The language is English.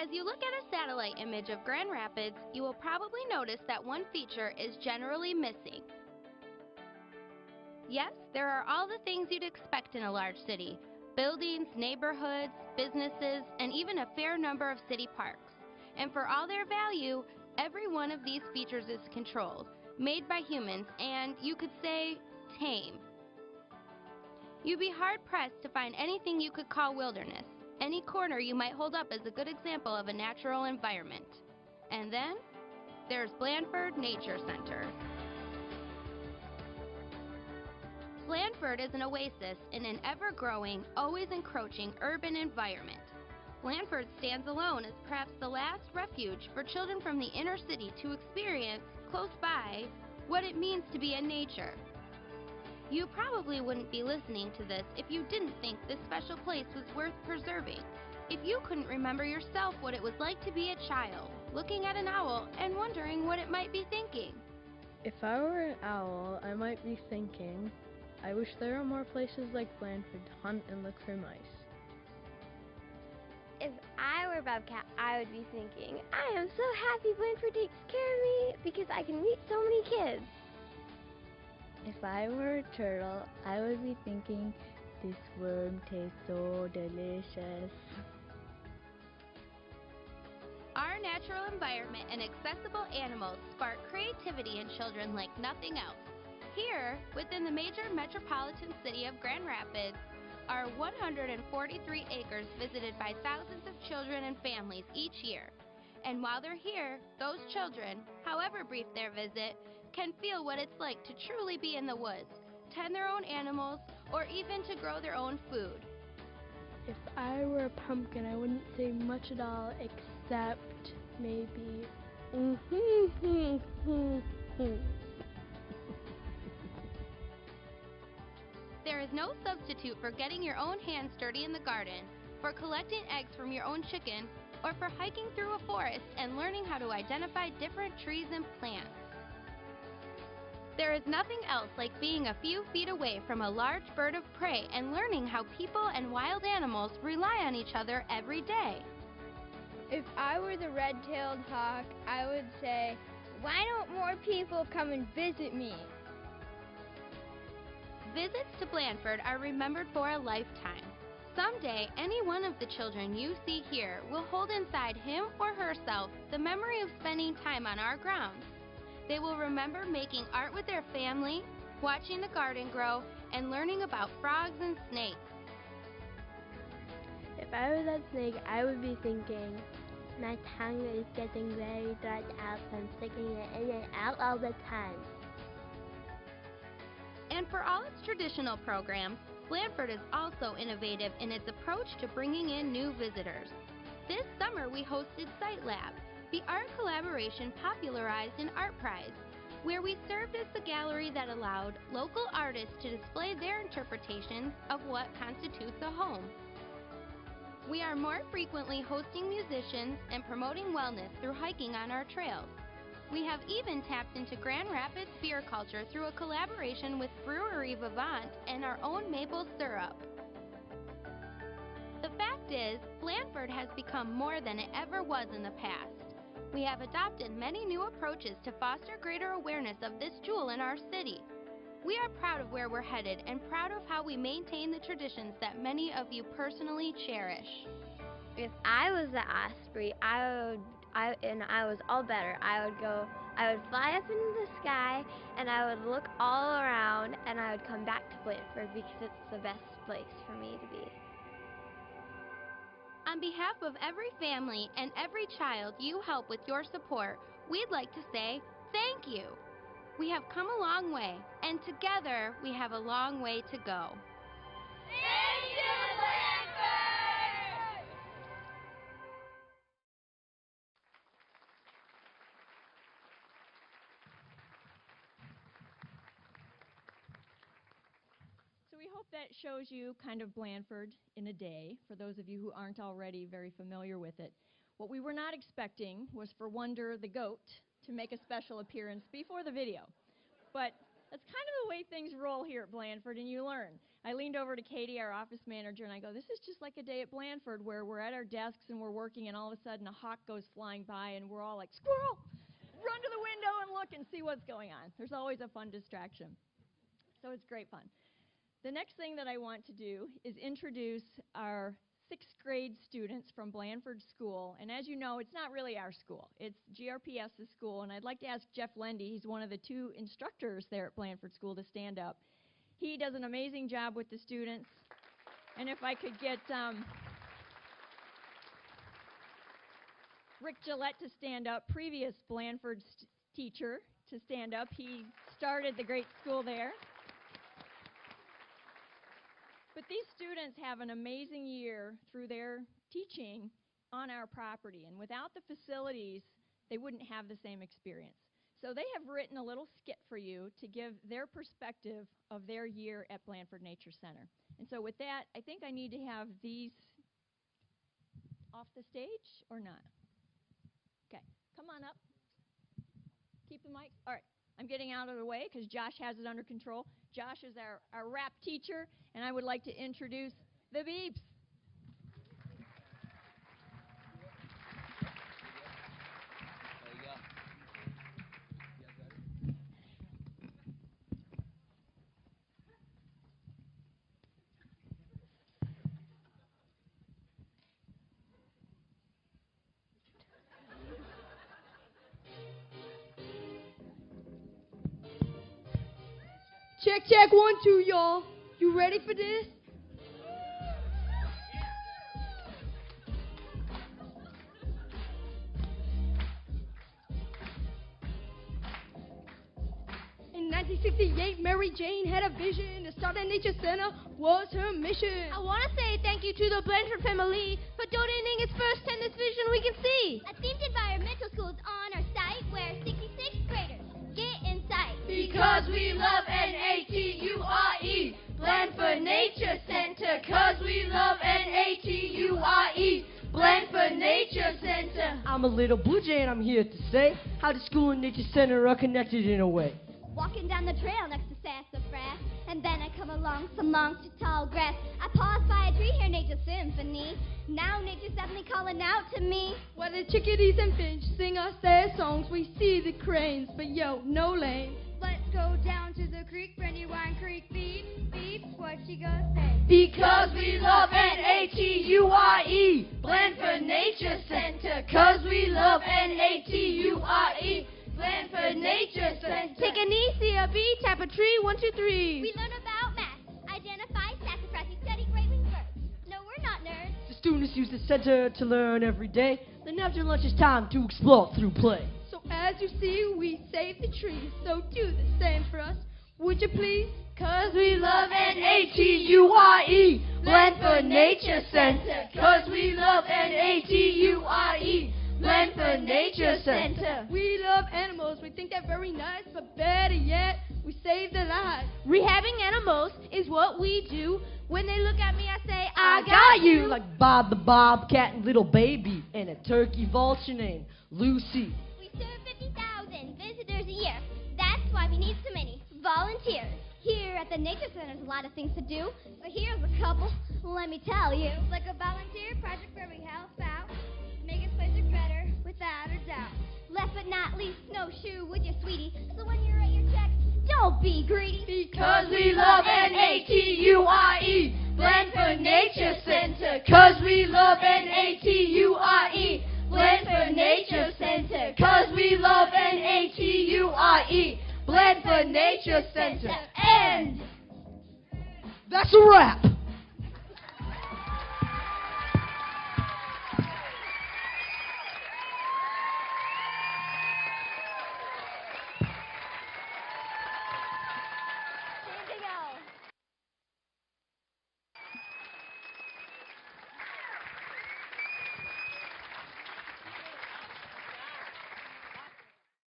As you look at a satellite image of Grand Rapids, you will probably notice that one feature is generally missing. Yes, there are all the things you'd expect in a large city: buildings, neighborhoods, businesses, and even a fair number of city parks. And for all their value, every one of these features is controlled, made by humans, and you could say, tame. You'd be hard-pressed to find anything you could call wilderness. Any corner you might hold up as a good example of a natural environment. And then, there's Blandford Nature Center. Blandford is an oasis in an ever-growing, always encroaching urban environment. Blandford stands alone as perhaps the last refuge for children from the inner city to experience, close by, what it means to be in nature. You probably wouldn't be listening to this if you didn't think this special place was worth preserving. If you couldn't remember yourself what it was like to be a child, looking at an owl and wondering what it might be thinking. If I were an owl, I might be thinking, I wish there were more places like Blandford to hunt and look for mice. If I were a bobcat, I would be thinking, I am so happy Blandford takes care of me because I can meet so many kids. If I were a turtle, I would be thinking, this worm tastes so delicious. Our natural environment and accessible animals spark creativity in children like nothing else. Here, within the major metropolitan city of Grand Rapids, are 143 acres visited by thousands of children and families each year. And while they're here, those children, however brief their visit, can feel what it's like to truly be in the woods, tend their own animals, or even to grow their own food. If I were a pumpkin, I wouldn't say much at all except maybe There is no substitute for getting your own hands dirty in the garden, for collecting eggs from your own chicken, or for hiking through a forest and learning how to identify different trees and plants. There is nothing else like being a few feet away from a large bird of prey and learning how people and wild animals rely on each other every day. If I were the red-tailed hawk, I would say, why don't more people come and visit me? Visits to Blandford are remembered for a lifetime. Someday, any one of the children you see here will hold inside him or herself the memory of spending time on our grounds. They will remember making art with their family, watching the garden grow, and learning about frogs and snakes. If I were that snake, I would be thinking, my tongue is getting very dried out from sticking it in and out all the time. And for all its traditional programs, Blandford is also innovative in its approach to bringing in new visitors. This summer we hosted Site Lab, the art collaboration popularized in Art Prize, where we served as the gallery that allowed local artists to display their interpretations of what constitutes a home. We are more frequently hosting musicians and promoting wellness through hiking on our trails. We have even tapped into Grand Rapids beer culture through a collaboration with Brewery Vivant and our own maple syrup. The fact is, Blandford has become more than it ever was in the past. We have adopted many new approaches to foster greater awareness of this jewel in our city. We are proud of where we're headed and proud of how we maintain the traditions that many of you personally cherish. If I was the osprey, and I was all better, I would fly up into the sky, and I would look all around, and I would come back to Blandford because it's the best place for me to be. On behalf of every family and every child you help with your support, we'd like to say thank you. We have come a long way, and together we have a long way to go. Thank you, Blandford! So we hope that shows you kind of Blandford in a day, for those of you who aren't already very familiar with it. What we were not expecting was for Wonder the goat to make a special appearance before the video. But that's kind of the way things roll here at Blandford, and you learn. I leaned over to Katie, our office manager, and I go, this is just like a day at Blandford where we're at our desks and we're working, and all of a sudden a hawk goes flying by, and we're all like, squirrel! Run to the window and look and see what's going on. There's always a fun distraction. So it's great fun. The next thing that I want to do is introduce our 6th grade students from Blandford School. And as you know, it's not really our school. It's GRPS's school. And I'd like to ask Jeff Lendy, he's one of the 2 instructors there at Blandford School, to stand up. He does an amazing job with the students. And if I could get Rick Gillette to stand up, previous Blandford teacher, to stand up. He started the great school there. But these students have an amazing year through their teaching on our property, and without the facilities, they wouldn't have the same experience. So they have written a little skit for you to give their perspective of their year at Blandford Nature Center. And so with that, I think I need to have these off the stage or not? Okay, come on up. Keep the mic. All right. I'm getting out of the way because Josh has it under control. Josh is our rap teacher, and I would like to introduce the Beeps. There you go. Check, check, 1, 2, y'all. You ready for this? In 1968, Mary Jane had a vision. To start a nature center was her mission. I want to say thank you to the Blandford family for donating its first tennis vision we can see. A themed environmental school is on our site where 66th graders get insight. Because we love Nature, Blandford Nature Center. Cause we love Nature, Blandford Nature Center. I'm a little blue jay and I'm here to say how the school and nature center are connected in a way. Walking down the trail next to sassafras, and then I come along some long to tall grass. I pause by a tree, hear nature's symphony. Now nature's suddenly calling out to me. While the chickadees and finch sing us their songs, we see the cranes, but yo, no lanes. Let's go down to the creek, Brandywine Creek, beep, beep, what she gonna say? Because we love Nature, Blandford Nature Center. Cause we love Nature, Blandford Nature Center. Take an easy, a bee, tap a tree, 1, 2, 3. We learn about math, identify sassafras, we study great-winged birds. No, we're not nerds. The students use the center to learn every day. Then after lunch it's time to explore through play. So as you see, we save the trees, so do the same for us, would you please? Cause we love Nature, Blandford Nature Center. Cause we love Nature, Blandford Nature Center. We love animals, we think they're very nice, but better yet, we save their lives. Rehabbing animals is what we do. When they look at me, I say, I got you! Like Bob the Bobcat and Little Baby, and a turkey vulture named Lucy. We serve 50,000 visitors a year. That's why we need so many volunteers. Here at the Nature Center, there's a lot of things to do. So here's a couple, let me tell you. Like a volunteer project where we help out, make a place look better, without a doubt. Last but not least, snowshoe with your sweetie. So when you're at your checks, don't be greedy. Because we love Nature, Blandford Nature Center. Cause we love Nature, Blandford Nature Center. Cause we love Nature, Blandford Nature Center. And That's a wrap!